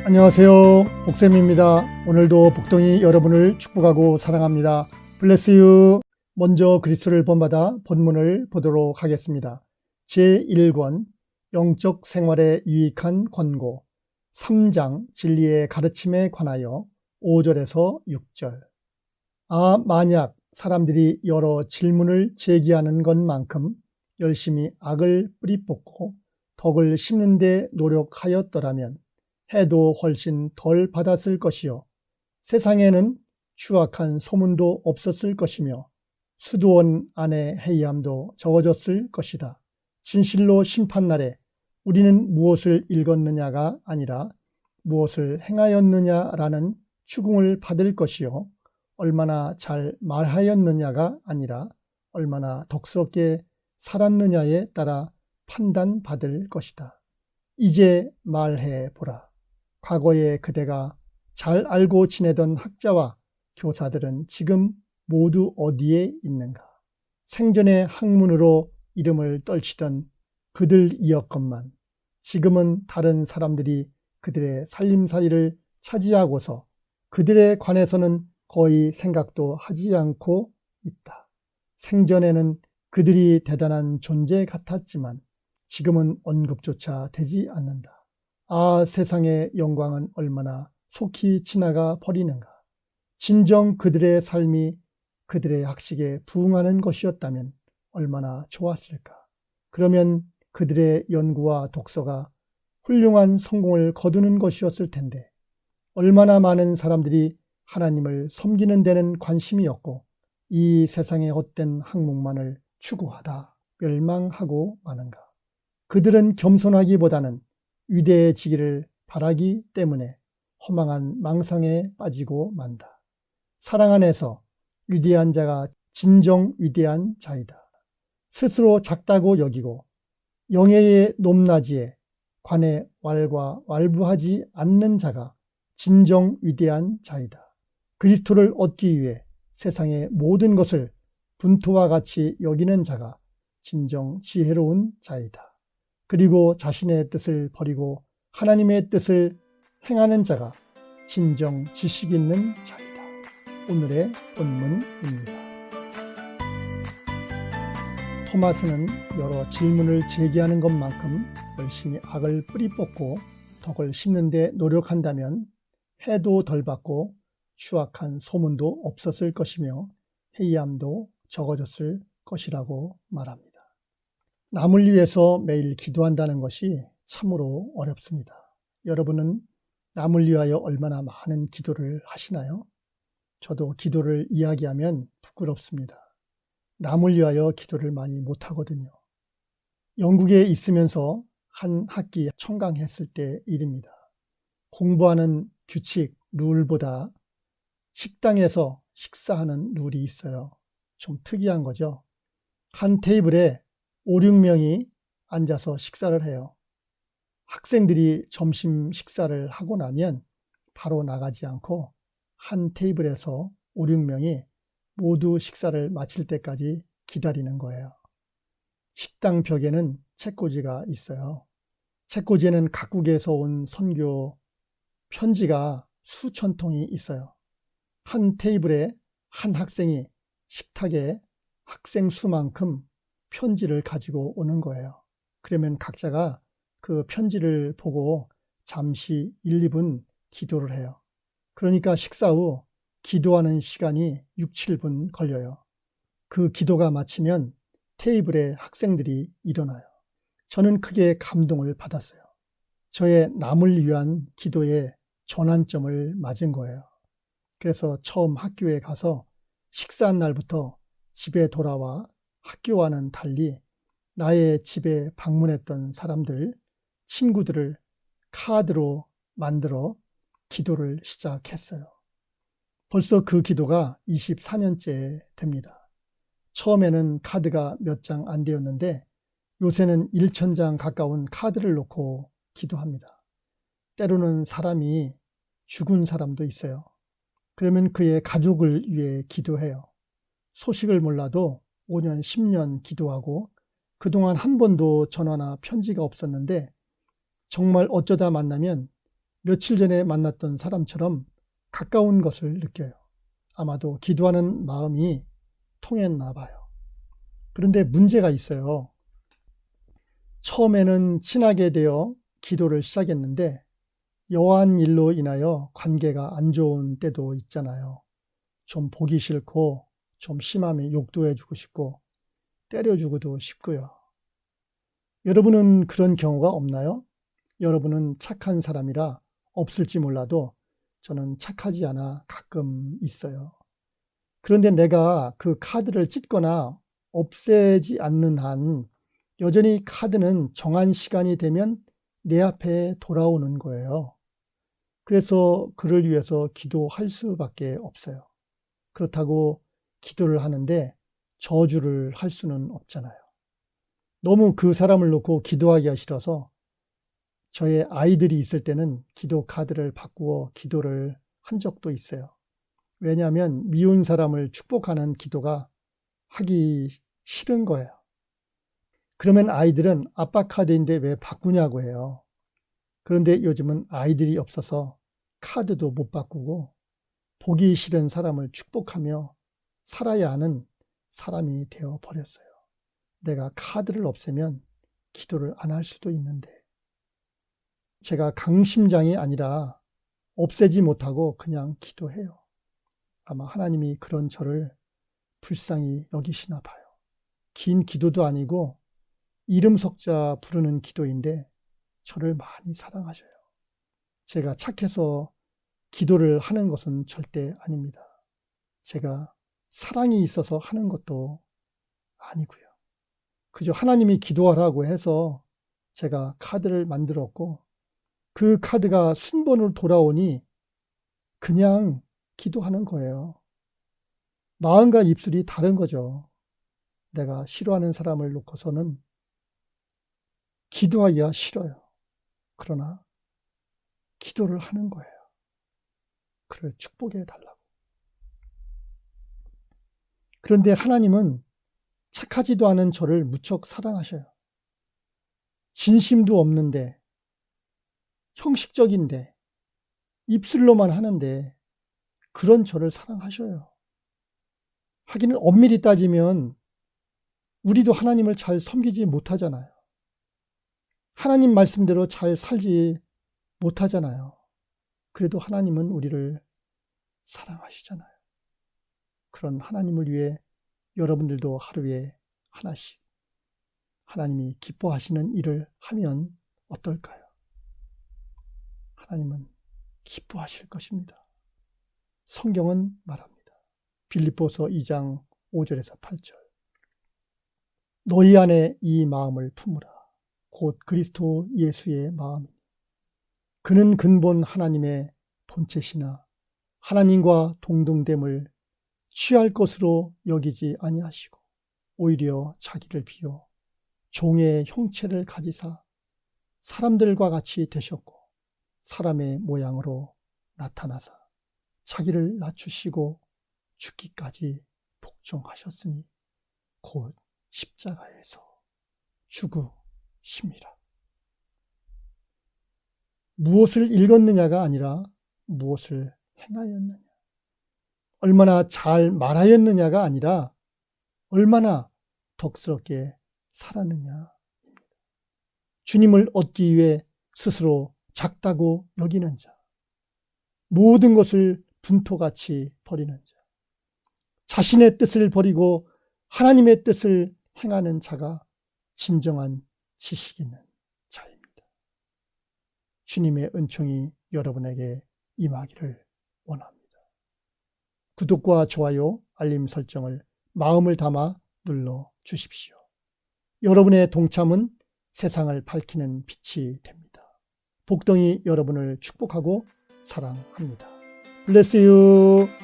안녕하세요. 복쌤입니다. 오늘도 복덩이 여러분을 축복하고 사랑합니다. 블레스 유. 먼저 그리스도를 본받아 본문을 보도록 하겠습니다. 제1권 영적 생활에 유익한 권고 3장 진리의 가르침에 관하여 5절에서 6절. 만약 사람들이 여러 질문을 제기하는 것만큼 열심히 악을 뿌리 뽑고 덕을 심는 데 노력하였더라면 해도 훨씬 덜 받았을 것이요 세상에는 추악한 소문도 없었을 것이며 수도원 안에 해이함도 적어졌을 것이다. 진실로 심판날에 우리는 무엇을 읽었느냐가 아니라 무엇을 행하였느냐라는 추궁을 받을 것이요 얼마나 잘 말하였느냐가 아니라 얼마나 덕스럽게 살았느냐에 따라 판단받을 것이다. 이제 말해보라. 과거에 그대가 잘 알고 지내던 학자와 교사들은 지금 모두 어디에 있는가? 생전에 학문으로 이름을 떨치던 그들이었건만 지금은 다른 사람들이 그들의 살림살이를 차지하고서 그들에 관해서는 거의 생각도 하지 않고 있다. 생전에는 그들이 대단한 존재 같았지만 지금은 언급조차 되지 않는다. 세상의 영광은 얼마나 속히 지나가 버리는가. 진정 그들의 삶이 그들의 학식에 부응하는 것이었다면 얼마나 좋았을까. 그러면 그들의 연구와 독서가 훌륭한 성공을 거두는 것이었을 텐데 얼마나 많은 사람들이 하나님을 섬기는 데는 관심이 없고 이 세상의 헛된 학문만을 추구하다 멸망하고 마는가. 그들은 겸손하기보다는 위대해지기를 바라기 때문에 허망한 망상에 빠지고 만다. 사랑 안에서 위대한 자가 진정 위대한 자이다. 스스로 작다고 여기고 영예의 높낮이에 관에 왈과왈부하지 않는 자가 진정 위대한 자이다. 그리스도를 얻기 위해 세상의 모든 것을 분토와 같이 여기는 자가 진정 지혜로운 자이다. 그리고 자신의 뜻을 버리고 하나님의 뜻을 행하는 자가 진정 지식 있는 자이다. 오늘의 본문입니다. 토마스는 여러 질문을 제기하는 것만큼 열심히 악을 뿌리 뽑고 덕을 심는 데 노력한다면 해도 덜 받고 추악한 소문도 없었을 것이며 해이함도 적어졌을 것이라고 말합니다. 남을 위해서 매일 기도한다는 것이 참으로 어렵습니다. 여러분은 남을 위하여 얼마나 많은 기도를 하시나요? 저도 기도를 이야기하면 부끄럽습니다. 남을 위하여 기도를 많이 못하거든요. 영국에 있으면서 한 학기 청강했을 때 일입니다. 공부하는 규칙, 룰보다 식당에서 식사하는 룰이 있어요. 좀 특이한 거죠. 한 테이블에 5, 6명이 앉아서 식사를 해요. 학생들이 점심 식사를 하고 나면 바로 나가지 않고 한 테이블에서 5, 6명이 모두 식사를 마칠 때까지 기다리는 거예요. 식당 벽에는 책꽂이가 있어요. 책꽂이에는 각국에서 온 선교 편지가 수천 통이 있어요. 한 테이블에 한 학생이 식탁에 학생 수만큼 편지를 가지고 오는 거예요. 그러면 각자가 그 편지를 보고 잠시 1, 2분 기도를 해요. 그러니까 식사 후 기도하는 시간이 6, 7분 걸려요. 그 기도가 마치면 테이블에 학생들이 일어나요. 저는 크게 감동을 받았어요. 저의 남을 위한 기도에 전환점을 맞은 거예요. 그래서 처음 학교에 가서 식사한 날부터 집에 돌아와 학교와는 달리 나의 집에 방문했던 사람들, 친구들을 카드로 만들어 기도를 시작했어요. 벌써 그 기도가 24년째 됩니다. 처음에는 카드가 몇 장 안 되었는데 요새는 1,000장 가까운 카드를 놓고 기도합니다. 때로는 사람이 죽은 사람도 있어요. 그러면 그의 가족을 위해 기도해요. 소식을 몰라도 5년, 10년 기도하고 그동안 한 번도 전화나 편지가 없었는데 정말 어쩌다 만나면 며칠 전에 만났던 사람처럼 가까운 것을 느껴요. 아마도 기도하는 마음이 통했나 봐요. 그런데 문제가 있어요. 처음에는 친하게 되어 기도를 시작했는데 여한 일로 인하여 관계가 안 좋은 때도 있잖아요. 좀 보기 싫고 좀 심하면 욕도 해주고 싶고 때려주고도 싶고요. 여러분은 그런 경우가 없나요? 여러분은 착한 사람이라 없을지 몰라도 저는 착하지 않아 가끔 있어요. 그런데 내가 그 카드를 찢거나 없애지 않는 한 여전히 카드는 정한 시간이 되면 내 앞에 돌아오는 거예요. 그래서 그를 위해서 기도할 수밖에 없어요. 그렇다고 기도를 하는데 저주를 할 수는 없잖아요. 너무 그 사람을 놓고 기도하기가 싫어서 저의 아이들이 있을 때는 기도 카드를 바꾸어 기도를 한 적도 있어요. 왜냐하면 미운 사람을 축복하는 기도가 하기 싫은 거예요. 그러면 아이들은 아빠 카드인데 왜 바꾸냐고 해요. 그런데 요즘은 아이들이 없어서 카드도 못 바꾸고 보기 싫은 사람을 축복하며 살아야 하는 사람이 되어 버렸어요. 내가 카드를 없애면 기도를 안 할 수도 있는데 제가 강심장이 아니라 없애지 못하고 그냥 기도해요. 아마 하나님이 그런 저를 불쌍히 여기시나 봐요. 긴 기도도 아니고 이름 석자 부르는 기도인데 저를 많이 사랑하셔요. 제가 착해서 기도를 하는 것은 절대 아닙니다. 제가 사랑이 있어서 하는 것도 아니고요. 그저 하나님이 기도하라고 해서 제가 카드를 만들었고 그 카드가 순번으로 돌아오니 그냥 기도하는 거예요. 마음과 입술이 다른 거죠. 내가 싫어하는 사람을 놓고서는 기도하기가 싫어요. 그러나 기도를 하는 거예요. 그를 축복해 달라고. 그런데 하나님은 착하지도 않은 저를 무척 사랑하셔요. 진심도 없는데, 형식적인데, 입술로만 하는데 그런 저를 사랑하셔요. 하기는 엄밀히 따지면 우리도 하나님을 잘 섬기지 못하잖아요. 하나님 말씀대로 잘 살지 못하잖아요. 그래도 하나님은 우리를 사랑하시잖아요. 그런 하나님을 위해 여러분들도 하루에 하나씩 하나님이 기뻐하시는 일을 하면 어떨까요? 하나님은 기뻐하실 것입니다. 성경은 말합니다. 빌립보서 2장 5절에서 8절. 너희 안에 이 마음을 품으라. 곧 그리스도 예수의 마음이니. 그는 근본 하나님의 본체시나 하나님과 동등됨을 취할 것으로 여기지 아니하시고 오히려 자기를 비워 종의 형체를 가지사 사람들과 같이 되셨고 사람의 모양으로 나타나사 자기를 낮추시고 죽기까지 복종하셨으니 곧 십자가에서 죽으심이라. 무엇을 읽었느냐가 아니라 무엇을 행하였느냐. 얼마나 잘 말하였느냐가 아니라 얼마나 덕스럽게 살았느냐입니다. 주님을 얻기 위해 스스로 작다고 여기는 자, 모든 것을 분토같이 버리는 자, 자신의 뜻을 버리고 하나님의 뜻을 행하는 자가 진정한 지식 있는 자입니다. 주님의 은총이 여러분에게 임하기를 원합니다. 구독과 좋아요, 알림 설정을 마음을 담아 눌러 주십시오. 여러분의 동참은 세상을 밝히는 빛이 됩니다. 복덩이 여러분을 축복하고 사랑합니다. Bless you.